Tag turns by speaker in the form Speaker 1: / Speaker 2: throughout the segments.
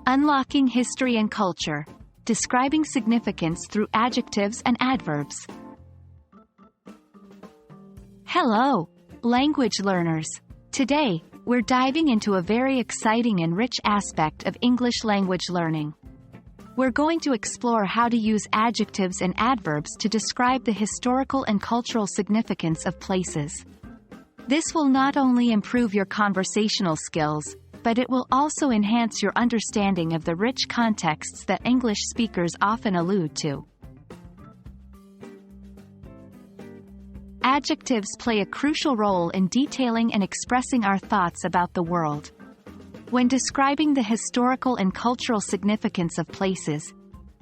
Speaker 1: Unlocking history and culture. Describing significance through adjectives and adverbs. Hello, language learners. Today, we're diving into a very exciting and rich aspect of English language learning. We're going to explore how to use adjectives and adverbs to describe the historical and cultural significance of places. This will not only improve your conversational skills, but it will also enhance your understanding of the rich contexts that English speakers often allude to. Adjectives play a crucial role in detailing and expressing our thoughts about the world. When describing the historical and cultural significance of places,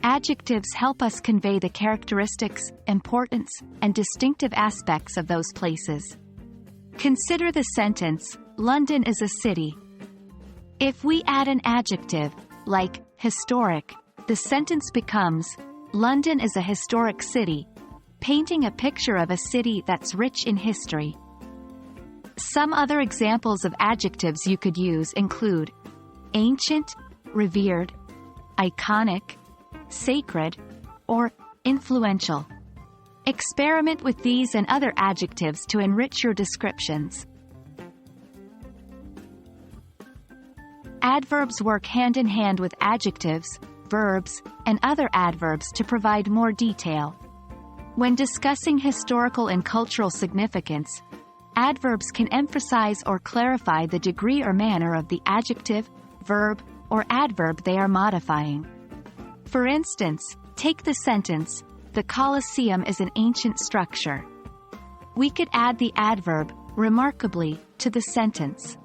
Speaker 1: adjectives help us convey the characteristics, importance, and distinctive aspects of those places. Consider the sentence, "London is a city." If we add an adjective, like historic, the sentence becomes, "London is a historic city," painting a picture of a city that's rich in history. Some other examples of adjectives you could use include ancient, revered, iconic, sacred, or influential. Experiment with these and other adjectives to enrich your descriptions. Adverbs work hand in hand with adjectives, verbs, and other adverbs to provide more detail. When discussing historical and cultural significance, adverbs can emphasize or clarify the degree or manner of the adjective, verb, or adverb they are modifying. For instance, take the sentence, "The Colosseum is an ancient structure." We could add the adverb, remarkably, to the sentence.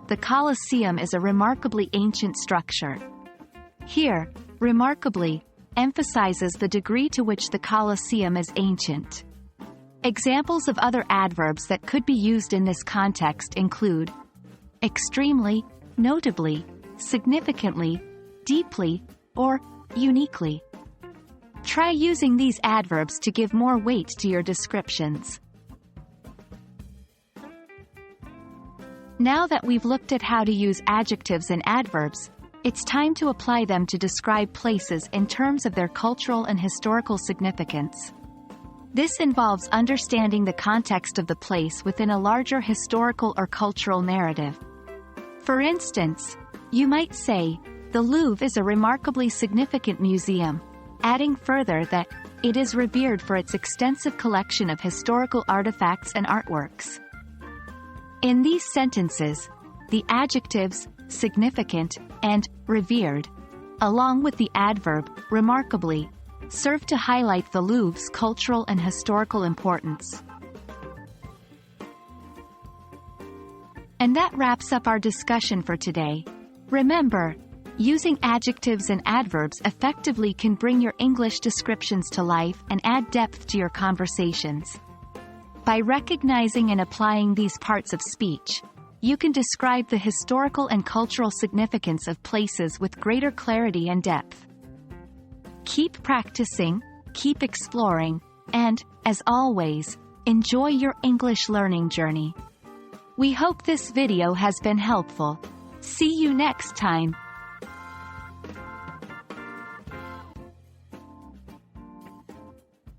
Speaker 1: The Colosseum is a remarkably ancient structure. Here, remarkably emphasizes the degree to which the Colosseum is ancient. Examples of other adverbs that could be used in this context include extremely, notably, significantly, deeply, or uniquely. Try using these adverbs to give more weight to your descriptions. Now that we've looked at how to use adjectives and adverbs, it's time to apply them to describe places in terms of their cultural and historical significance. This involves understanding the context of the place within a larger historical or cultural narrative. For instance, you might say, "The Louvre is a remarkably significant museum," adding further that it is revered for its extensive collection of historical artifacts and artworks. In these sentences, the adjectives, significant, and revered, along with the adverb, remarkably, serve to highlight the Louvre's cultural and historical importance. And that wraps up our discussion for today. Remember, using adjectives and adverbs effectively can bring your English descriptions to life and add depth to your conversations. By recognizing and applying these parts of speech, you can describe the historical and cultural significance of places with greater clarity and depth. Keep practicing, keep exploring, and, as always, enjoy your English learning journey. We hope this video has been helpful. See you next time.